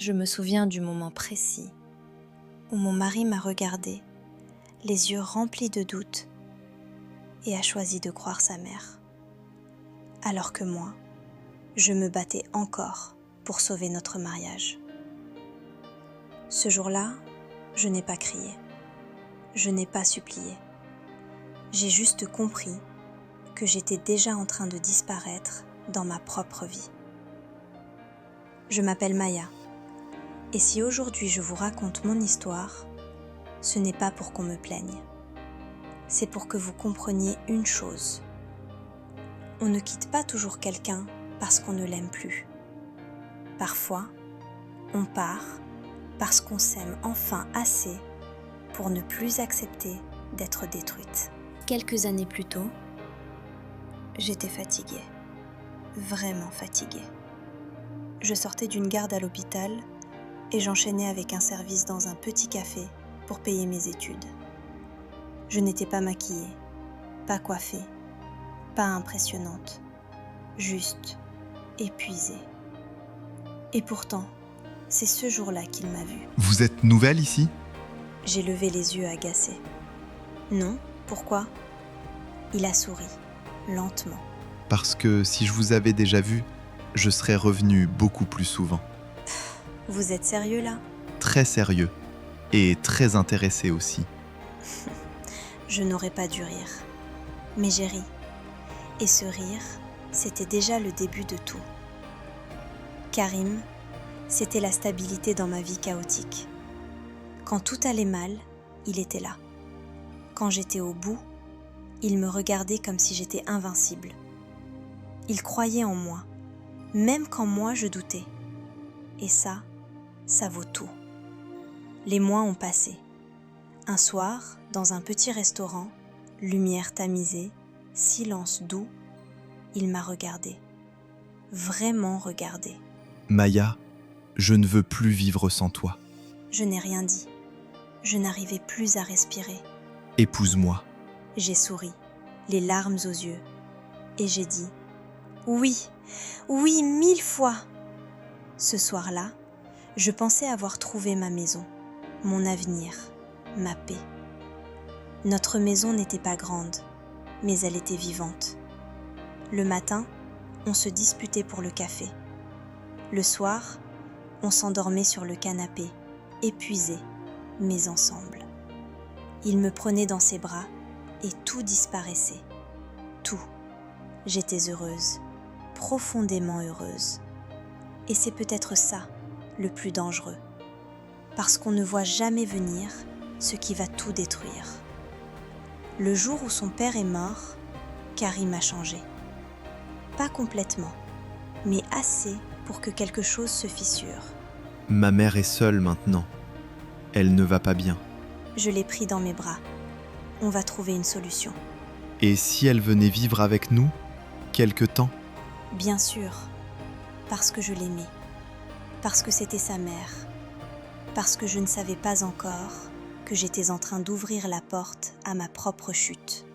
Je me souviens du moment précis où mon mari m'a regardée, les yeux remplis de doute, et a choisi de croire sa mère. Alors que moi, je me battais encore pour sauver notre mariage. Ce jour-là, je n'ai pas crié, je n'ai pas supplié. J'ai juste compris que j'étais déjà en train de disparaître dans ma propre vie. Je m'appelle Maya, et si aujourd'hui je vous raconte mon histoire, ce n'est pas pour qu'on me plaigne. C'est pour que vous compreniez une chose. On ne quitte pas toujours quelqu'un parce qu'on ne l'aime plus. Parfois, on part parce qu'on s'aime enfin assez pour ne plus accepter d'être détruite. Quelques années plus tôt, j'étais fatiguée, vraiment fatiguée. Je sortais d'une garde à l'hôpital et j'enchaînais avec un service dans un petit café pour payer mes études. Je n'étais pas maquillée, pas coiffée, pas impressionnante, juste épuisée. Et pourtant, c'est ce jour-là qu'il m'a vue. Vous êtes nouvelle ici ? J'ai levé les yeux agacés. Non, pourquoi ? Il a souri, lentement. Parce que si je vous avais déjà vu, je serais revenu beaucoup plus souvent. Vous êtes sérieux là ? Très sérieux et très intéressé aussi. Je n'aurais pas dû rire. Mais j'ai ri. Et ce rire, c'était déjà le début de tout. Karim, c'était la stabilité dans ma vie chaotique. Quand tout allait mal, il était là. Quand j'étais au bout, il me regardait comme si j'étais invincible. Il croyait en moi, même quand moi je doutais. Et ça vaut tout. Les mois ont passé. Un soir, dans un petit restaurant, lumière tamisée, silence doux, il m'a regardé. Vraiment regardé. Maya, je ne veux plus vivre sans toi. Je n'ai rien dit. Je n'arrivais plus à respirer. Épouse-moi. J'ai souri, les larmes aux yeux, et j'ai dit « Oui, oui, 1000 fois !» Ce soir-là, je pensais avoir trouvé ma maison, mon avenir, ma paix. Notre maison n'était pas grande, mais elle était vivante. Le matin, on se disputait pour le café. Le soir, on s'endormait sur le canapé, épuisés, mais ensemble. Il me prenait dans ses bras et tout disparaissait. Tout. J'étais heureuse, profondément heureuse. Et c'est peut-être ça, le plus dangereux. Parce qu'on ne voit jamais venir ce qui va tout détruire. Le jour où son père est mort, Karim a changé. Pas complètement, mais assez pour que quelque chose se fissure. Ma mère est seule maintenant. Elle ne va pas bien. Je l'ai pris dans mes bras. On va trouver une solution. Et si elle venait vivre avec nous, quelque temps ? Bien sûr, parce que je l'aimais, parce que c'était sa mère, parce que je ne savais pas encore que j'étais en train d'ouvrir la porte à ma propre chute.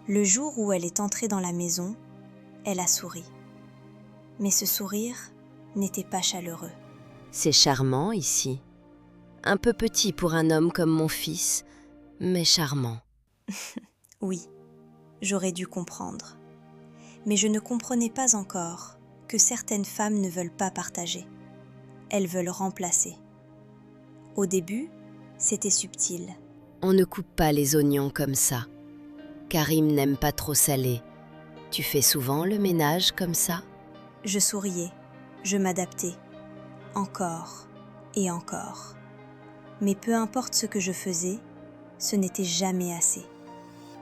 Le jour où elle est entrée dans la maison, elle a souri. Mais ce sourire n'était pas chaleureux. C'est charmant ici. Un peu petit pour un homme comme mon fils, mais charmant. Oui, j'aurais dû comprendre. Mais je ne comprenais pas encore que certaines femmes ne veulent pas partager. Elles veulent remplacer. Au début, c'était subtil. On ne coupe pas les oignons comme ça. Karim n'aime pas trop salé. Tu fais souvent le ménage comme ça ? Je souriais, je m'adaptais. Encore et encore. Mais peu importe ce que je faisais, ce n'était jamais assez.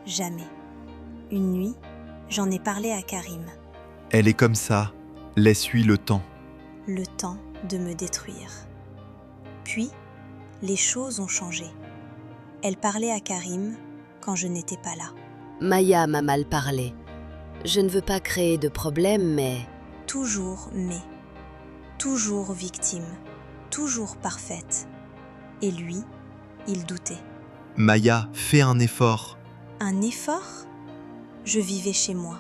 Jamais. Une nuit, j'en ai parlé à Karim. Elle est comme ça. Laisse-lui le temps. Le temps de me détruire. Puis, les choses ont changé. Elle parlait à Karim quand je n'étais pas là. Maya m'a mal parlé. Je ne veux pas créer de problème, mais... Toujours mais. Toujours victime. Toujours parfaite. Et lui, il doutait. Maya, fais un effort. Un effort ? Je vivais chez moi,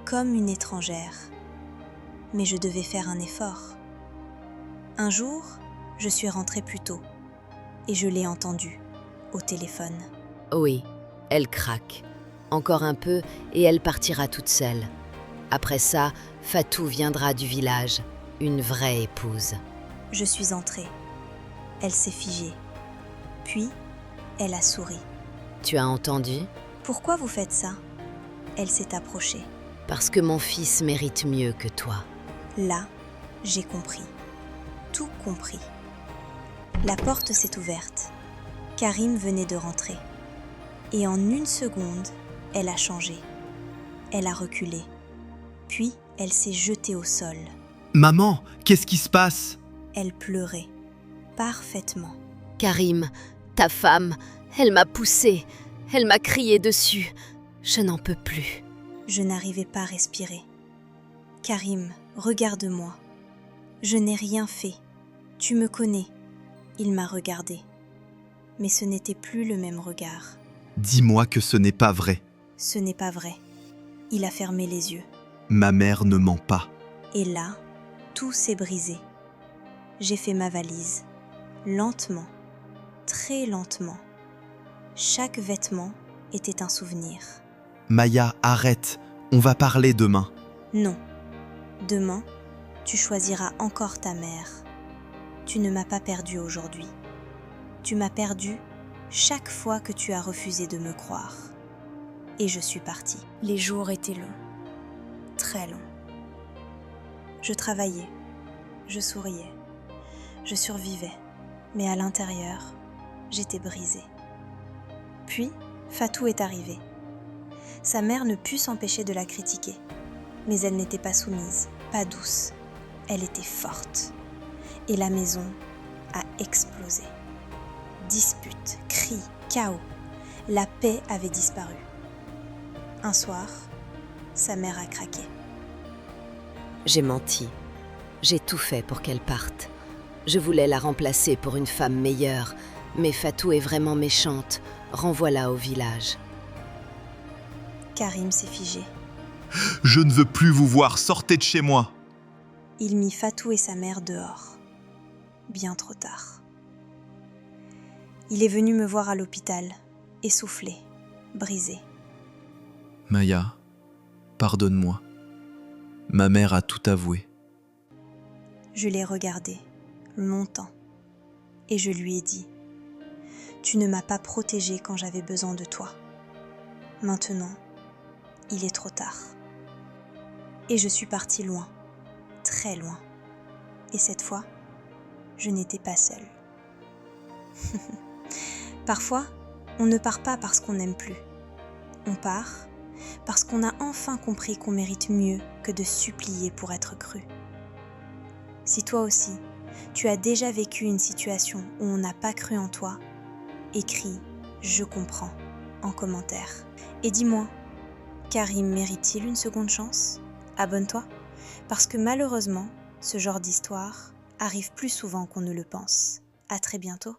comme une étrangère. Mais je devais faire un effort. Un jour, je suis rentrée plus tôt et je l'ai entendue au téléphone. Oui, elle craque. Encore un peu et elle partira toute seule. Après ça, Fatou viendra du village, une vraie épouse. Je suis entrée. Elle s'est figée. Puis, elle a souri. Tu as entendu? Pourquoi vous faites ça? Elle s'est approchée. Parce que mon fils mérite mieux que toi. Là, j'ai compris. Tout compris. La porte s'est ouverte. Karim venait de rentrer. Et en une seconde, elle a changé. Elle a reculé. Puis, elle s'est jetée au sol. Maman, qu'est-ce qui se passe? Elle pleurait. Parfaitement. Karim, ta femme, elle m'a poussée, elle m'a crié dessus. Je n'en peux plus. Je n'arrivais pas à respirer. Karim, regarde-moi. Je n'ai rien fait. Tu me connais. Il m'a regardé. Mais ce n'était plus le même regard. Dis-moi que ce n'est pas vrai. Ce n'est pas vrai. Il a fermé les yeux. Ma mère ne ment pas. Et là, tout s'est brisé. J'ai fait ma valise. Lentement. Très lentement. Chaque vêtement était un souvenir. Maya, arrête. On va parler demain. Non. Demain, tu choisiras encore ta mère. Tu ne m'as pas perdu aujourd'hui. Tu m'as perdu chaque fois que tu as refusé de me croire. Et je suis partie. Les jours étaient longs. Très longs. Je travaillais. Je souriais. Je survivais. Mais à l'intérieur, j'étais brisée. Puis, Fatou est arrivée. Sa mère ne put s'empêcher de la critiquer. Mais elle n'était pas soumise, pas douce. Elle était forte. Et la maison a explosé. Disputes, cris, chaos. La paix avait disparu. Un soir, sa mère a craqué. J'ai menti. J'ai tout fait pour qu'elle parte. Je voulais la remplacer pour une femme meilleure, mais Fatou est vraiment méchante. Renvoie-la au village. Karim s'est figé. Je ne veux plus vous voir. Sortez de chez moi. Il mit Fatou et sa mère dehors. Bien trop tard. Il est venu me voir à l'hôpital, essoufflé, brisé. Maya, pardonne-moi. Ma mère a tout avoué. Je l'ai regardé, longtemps, et je lui ai dit « Tu ne m'as pas protégée quand j'avais besoin de toi. Maintenant, il est trop tard. » Et je suis partie loin, très loin. Et cette fois, je n'étais pas seule. Parfois, on ne part pas parce qu'on n'aime plus. On part parce qu'on a enfin compris qu'on mérite mieux que de supplier pour être cru. Si toi aussi, tu as déjà vécu une situation où on n'a pas cru en toi, écris « Je comprends » en commentaire. Et dis-moi, Karim mérite-t-il une seconde chance? Abonne-toi, parce que malheureusement, ce genre d'histoire arrive plus souvent qu'on ne le pense. À très bientôt.